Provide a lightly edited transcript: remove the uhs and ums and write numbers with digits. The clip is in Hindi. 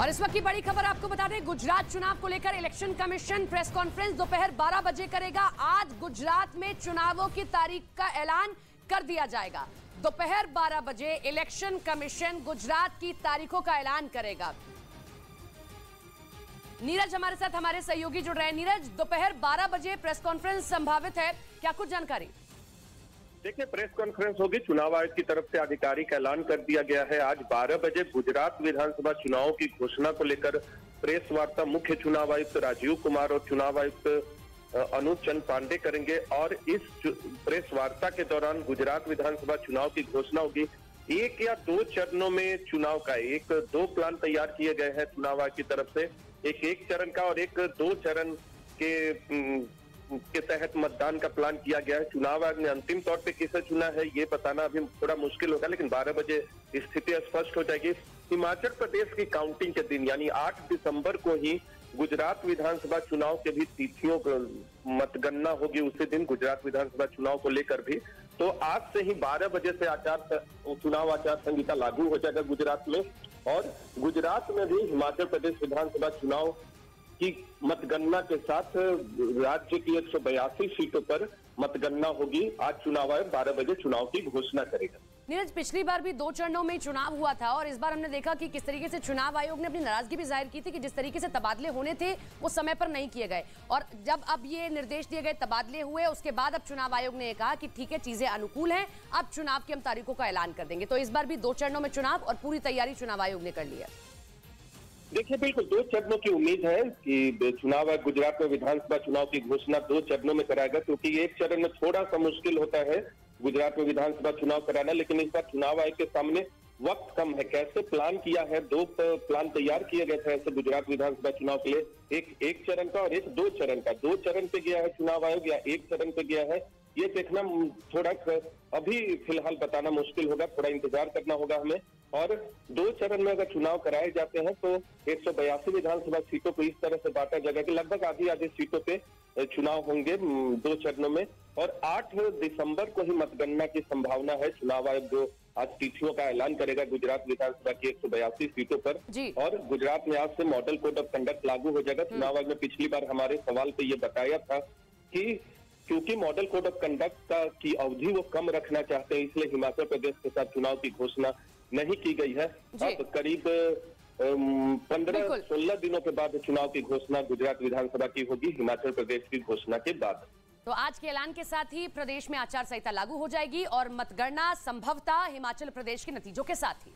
और इस वक्त की बड़ी खबर आपको बता दें, गुजरात चुनाव को लेकर इलेक्शन कमीशन प्रेस कॉन्फ्रेंस दोपहर 12 बजे करेगा। आज गुजरात में चुनावों की तारीख का ऐलान कर दिया जाएगा। दोपहर 12 बजे इलेक्शन कमीशन गुजरात की तारीखों का ऐलान करेगा। नीरज हमारे साथ, हमारे सहयोगी जुड़ रहे हैं। नीरज, दोपहर 12 बजे प्रेस कॉन्फ्रेंस संभावित है, क्या कुछ जानकारी? देखिए, प्रेस कॉन्फ्रेंस होगी। चुनाव आयोग की तरफ से आधिकारिक ऐलान कर दिया गया है। आज 12 बजे गुजरात विधानसभा चुनाव की घोषणा को लेकर प्रेस वार्ता मुख्य चुनाव आयुक्त राजीव कुमार और चुनाव आयुक्त अनुज चंद पांडे करेंगे। और इस प्रेस वार्ता के दौरान गुजरात विधानसभा चुनाव की घोषणा होगी। 1 या 2 चरणों में चुनाव का 1-2 प्लान तैयार किए गए हैं चुनाव आयोग की तरफ से। एक चरण का और 1-2 चरण के तहत मतदान का प्लान किया गया है। चुनाव आयोग ने अंतिम तौर पे किसे चुना है ये बताना अभी थोड़ा मुश्किल होगा, लेकिन 12 बजे स्थिति स्पष्ट हो जाएगी। हिमाचल प्रदेश की काउंटिंग के दिन यानी 8 दिसंबर को ही गुजरात विधानसभा चुनाव के भी तिथियों मतगणना होगी। उसी दिन गुजरात विधानसभा चुनाव को लेकर भी तो आज से ही 12 बजे से चुनाव आचार संहिता लागू हो जाएगा गुजरात में। और गुजरात में भी हिमाचल प्रदेश विधानसभा चुनाव की मतगणना के साथ राज्य की 182 सीटों पर मतगणना होगी। आज चुनाव आयोग 12 बजे चुनाव की घोषणा करेगा। नीरज, पिछली बार भी 2 चरणों में चुनाव हुआ था और इस बार हमने देखा कि किस तरीके से चुनाव आयोग ने अपनी नाराजगी भी जाहिर की थी कि जिस तरीके से तबादले होने थे वो समय पर नहीं किए गए। और जब अब ये निर्देश दिए गए, तबादले हुए, उसके बाद अब चुनाव आयोग ने कहा कि ठीक है, चीजें अनुकूल हैं, अब चुनाव की हम तारीखों का ऐलान कर देंगे। तो इस बार भी 2 चरणों में चुनाव और पूरी तैयारी चुनाव आयोग ने कर ली है। देखिए, बिल्कुल 2 चरणों की उम्मीद है कि चुनाव आयोग गुजरात में विधानसभा चुनाव की घोषणा 2 चरणों में कराएगा, क्योंकि 1 चरण में थोड़ा सा मुश्किल होता है गुजरात में विधानसभा चुनाव कराना। लेकिन इस बार चुनाव आयोग के सामने वक्त कम है। कैसे प्लान किया है, 2 प्लान तैयार किए गए थे ऐसे गुजरात विधानसभा चुनाव के लिए, एक चरण का और 2 चरण का। 2 चरण पे गया है चुनाव आयोग या 1 चरण पे गया है, ये देखना थोड़ा अभी फिलहाल बताना मुश्किल होगा। थोड़ा इंतजार करना होगा हमें। और 2 चरण में अगर चुनाव कराए जाते हैं तो 182 विधानसभा सीटों को इस तरह से बांटा जाएगा कि लगभग आधी सीटों पे चुनाव होंगे 2 चरणों में। और 8 दिसंबर को ही मतगणना की संभावना है। चुनाव आयोग जो आज तिथियों का ऐलान करेगा गुजरात विधानसभा की 182 सीटों पर। और गुजरात में आज से मॉडल कोड ऑफ कंडक्ट लागू हो जाएगा। चुनाव आयोग ने पिछली बार हमारे सवाल पे ये बताया था कि क्योंकि मॉडल कोड ऑफ कंडक्ट की अवधि वो कम रखना चाहते हैं, इसलिए हिमाचल प्रदेश के साथ चुनाव की घोषणा नहीं की गई है। अब करीब 15-16 दिनों के बाद चुनाव की घोषणा गुजरात विधानसभा की होगी, हिमाचल प्रदेश की घोषणा के बाद। तो आज के ऐलान के साथ ही प्रदेश में आचार संहिता लागू हो जाएगी और मतगणना संभवतः हिमाचल प्रदेश के नतीजों के साथ ही